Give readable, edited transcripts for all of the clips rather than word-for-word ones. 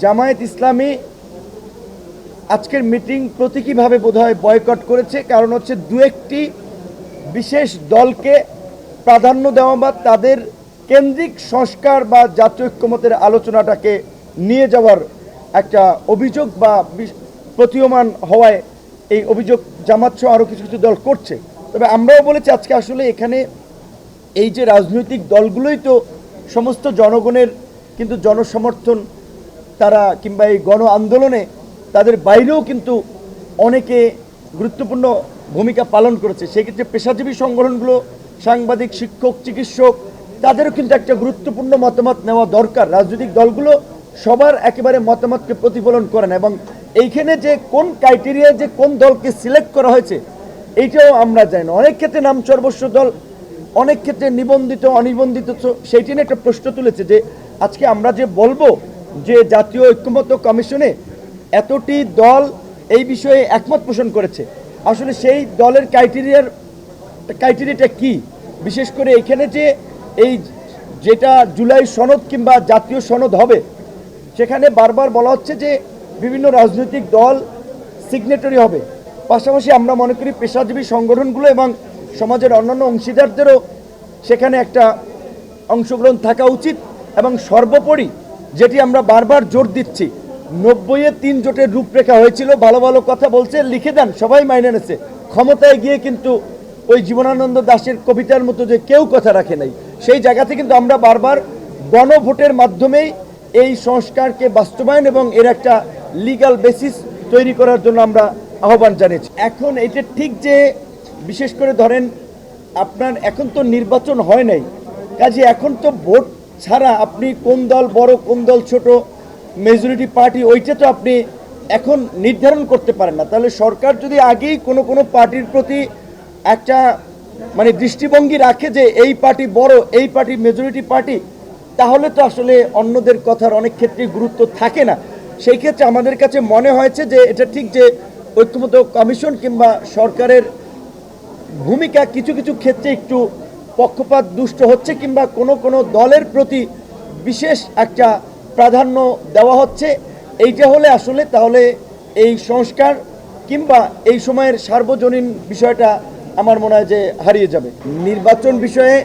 জামায়াত ইসলামী আজকের মিটিং প্রতীকীভাবে বোধহয় বয়কট করেছে, কারণ হচ্ছে দু একটি বিশেষ দলকে প্রাধান্য দেওয়া বা তাদের কেন্দ্রিক সংস্কার বা জাতীয় ঐক্যমতের আলোচনাটাকে নিয়ে যাওয়ার একটা অভিযোগ বা প্রতীয়মান হওয়ায় এই অভিযোগ জামাত সহ আরও কিছু কিছু দল করছে। তবে আমরাও বলেছি আজকে আসলে এখানে এই যে রাজনৈতিক দলগুলোই তো সমস্ত জনগণের কিন্তু জনসমর্থন তারা কিংবা এই গণ আন্দোলনে তাদের বাইরেও কিন্তু অনেকে গুরুত্বপূর্ণ ভূমিকা পালন করেছে। সেক্ষেত্রে পেশাজীবী সংগঠনগুলো, সাংবাদিক, শিক্ষক, চিকিৎসক, তাদেরও কিন্তু একটা গুরুত্বপূর্ণ মতামত নেওয়া দরকার। রাজনৈতিক দলগুলো সবার একেবারে মতামতকে প্রতিফলন করে না, এবং এইখানে যে কোন ক্রাইটেরিয়ায় যে কোন দলকে সিলেক্ট করা হয়েছে এইটাও আমরা জানি না। অনেক ক্ষেত্রে নাম সর্বস্ব দল, অনেক ক্ষেত্রে নিবন্ধিত অনিবন্ধিত, সেইটি নিয়ে একটা প্রশ্ন তুলেছে যে আজকে আমরা যে বলবো যে জাতীয় ঐক্যমত্য কমিশনে এতটি দল এই বিষয়ে একমত পোষণ করেছে, আসলে সেই দলের ক্রাইটেরিয়াটা কি? বিশেষ করে এখানে যে এই যেটা জুলাই সনদ কিংবা জাতীয় সনদ হবে, সেখানে বারবার বলা হচ্ছে যে বিভিন্ন রাজনৈতিক দল সিগনেটরি হবে। পাশাপাশি আমরা মনে করি পেশাজীবী সংগঠনগুলো এবং সমাজের অন্যান্য অংশীদারদেরও সেখানে একটা অংশগ্রহণ থাকা উচিত। এবং সর্বোপরি যেটি আমরা বারবার জোর দিচ্ছি, 90-এ 3 জোটের রূপরেখা হয়েছিল, ভালো ভালো কথা বলছে, লিখে দেন, সবাই মাইনে নিয়েছে। ক্ষমতায় গিয়ে কিন্তু ওই জীবনানন্দ দাশের কবিতার মতো যে কেউ কথা রাখে নাই, সেই জায়গাতে কিন্তু আমরা বারবার গণভোটের মাধ্যমেই এই সংস্কারকে বাস্তবায়ন এবং এর একটা লিগ্যাল বেসিস তৈরি করার জন্য আমরা আহ্বান জানিয়েছি। এখন এটা ঠিক যে বিশেষ করে ধরেন আপনার এখন তো নির্বাচন হয় নাই, কাজে এখন তো ভোট ছাড়া আপনি কোন দল বড় কোন দল ছোট, মেজরিটি পার্টি, ওইটা তো আপনি এখন নির্ধারণ করতে পারেন না। তাহলে সরকার যদি আগেই কোনো পার্টির প্রতি একটা মানে দৃষ্টিভঙ্গি রাখে যে এই পার্টি বড়, এই পার্টি মেজরিটি পার্টি, তাহলে তো আসলে অন্যদের কথার অনেক ক্ষেত্রে গুরুত্ব থাকে না। সেই ক্ষেত্রে আমাদের কাছে মনে হয়েছে যে এটা ঠিক যে ঐক্যমত্য কমিশন কিংবা সরকারের ভূমিকা কিছু কিছু ক্ষেত্রে একটু পক্ষপাত দুষ্ট হচ্ছে কিংবা কোনো দলের প্রতি বিশেষ একটা প্রাধান্য দেওয়া হচ্ছে। এইটা হলে আসলে তাহলে এই সংস্কার কিংবা এই সময়ের সার্বজনীন বিষয়টা আমার মনে হয় যে হারিয়ে যাবে। নির্বাচন বিষয়ে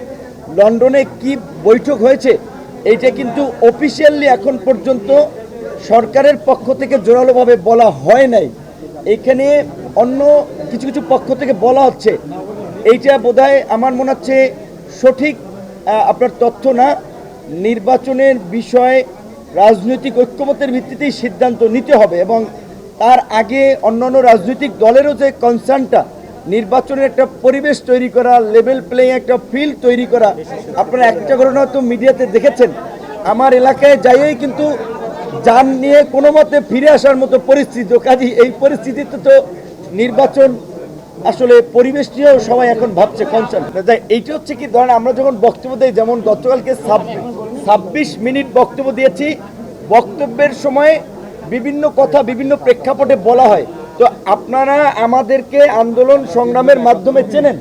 লন্ডনে কি বৈঠক হয়েছে এইটা কিন্তু অফিসিয়ালি এখন পর্যন্ত সরকারের পক্ষ থেকে জোরালোভাবে বলা হয় নাই। এখানে অন্য কিছু কিছু পক্ষ থেকে বলা হচ্ছে, এইটা বোধহয় আমার মনে হচ্ছে সঠিক আপনার তথ্য না। নির্বাচনের বিষয়ে রাজনৈতিক ঐক্যমতের ভিত্তিতেই সিদ্ধান্ত নিতে হবে, এবং তার আগে অন্যান্য রাজনৈতিক দলেরও যে কনসার্নটা, নির্বাচনের একটা পরিবেশ তৈরি করা, লেভেল প্লেইং একটা ফিল্ড তৈরি করা। আপনারা একটা ঘটনা হয়তো মিডিয়াতে দেখেছেন, আমার এলাকায় যাইয়েই কিন্তু যান নিয়ে কোনো মতে ফিরে আসার মতো পরিস্থিতি। কাজে এই পরিস্থিতিতে তো নির্বাচন আসলে পরিবেশ নিয়েও সবাই এখন ভাবছে কনসার্ন। এইটা হচ্ছে কি, ধরেন আমরা যখন বক্তব্য দিই, যেমন গতকালকে 26 মিনিট বক্তব্য দিয়েছি, বক্তব্যের সময় বিভিন্ন কথা বিভিন্ন প্রেক্ষাপটে বলা হয়। তো আপনারা আমাদেরকে আন্দোলন সংগ্রামের মাধ্যমে চেনেন,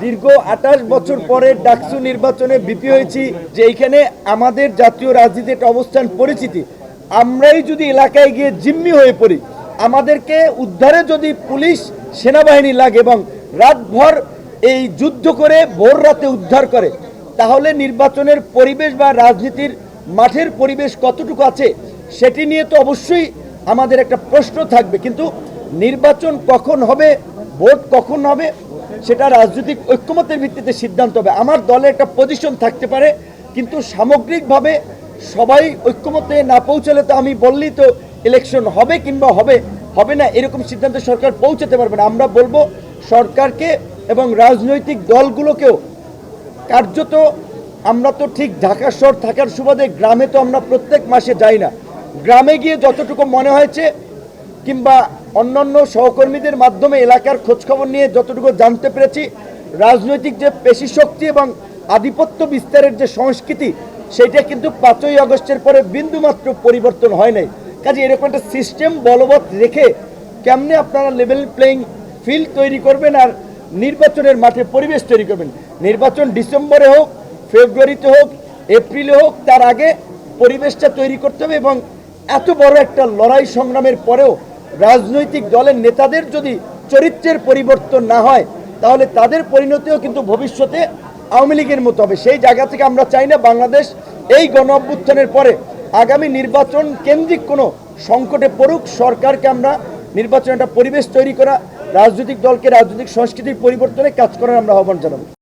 দীর্ঘ 28 বছর পরে ডাকসু নির্বাচনে বিপি হয়েছি, যে এইখানে আমাদের জাতীয় রাজনীতির একটা অবস্থান পরিচিতি। আমরাই যদি এলাকায় গিয়ে জিম্মি হয়ে পড়ি, আমাদেরকে উদ্ধারে যদি পুলিশ সেনাবাহিনী লাগে এবং রাতভর এই যুদ্ধ করে ভোর রাতে উদ্ধার করে, তাহলে নির্বাচনের পরিবেশ বা রাজনীতির মাঠের পরিবেশ কতটুকু আছে সেটি নিয়ে তো অবশ্যই আমাদের একটা প্রশ্ন থাকবে। কিন্তু নির্বাচন কখন হবে, ভোট কখন হবে, সেটা রাজনৈতিক ঐক্যমতের ভিত্তিতে সিদ্ধান্ত হবে। আমার দলে একটা পজিশন থাকতে পারে, কিন্তু সামগ্রিকভাবে সবাই ঐক্যমতে না পৌঁছালে তো আমি বললেই তো ইলেকশন হবে কিংবা হবে না এরকম সিদ্ধান্তে সরকার পৌঁছাতে পারবে না। আমরা বলবো সরকারকে এবং রাজনৈতিক দলগুলোকেও কার্যত, আমরা তো ঠিক ঢাকা শহর থাকার সুবাদে গ্রামে তো আমরা প্রত্যেক মাসে যাই না, গ্রামে গিয়ে যতটুকু মনে হয়েছে কিংবা অন্যান্য সহকর্মীদের মাধ্যমে এলাকার খোঁজখবর নিয়ে যতটুকু জানতে পেরেছি, রাজনৈতিক যে পেশি শক্তি এবং আধিপত্য বিস্তারের যে সংস্কৃতি, সেইটা কিন্তু 5ই আগস্টের পরে বিন্দুমাত্র পরিবর্তন হয় নাই। কাজে এরকম একটা সিস্টেম বলবৎ রেখে কেমনে আপনারা লেভেল প্লেইং ফিল্ড তৈরি করবেন আর নির্বাচনের মাঠে পরিবেশ তৈরি করবেন? নির্বাচন ডিসেম্বরে হোক, ফেব্রুয়ারিতে হোক, এপ্রিলে হোক, তার আগে পরিবেশটা তৈরি করতে হবে। এবং এত বড় একটা লড়াই সংগ্রামের পরেও রাজনৈতিক দলের নেতাদের যদি চরিত্রের পরিবর্তন না হয় তাহলে তাদের পরিণতিও কিন্তু ভবিষ্যতে আওয়ামী লীগের মতো হবে। সেই জায়গা থেকে আমরা চাই না বাংলাদেশ এই গণ অভ্যুত্থানের পরে আগামী নির্বাচন কেন্দ্রিক কোনো সংকটে পড়ুক। সরকারকে আমরা নির্বাচন একটা পরিবেশ তৈরি করা, রাজনৈতিক দলকে রাজনৈতিক সংস্কৃতির পরিবর্তনে কাজ করার আমরা আহ্বান জানাবো।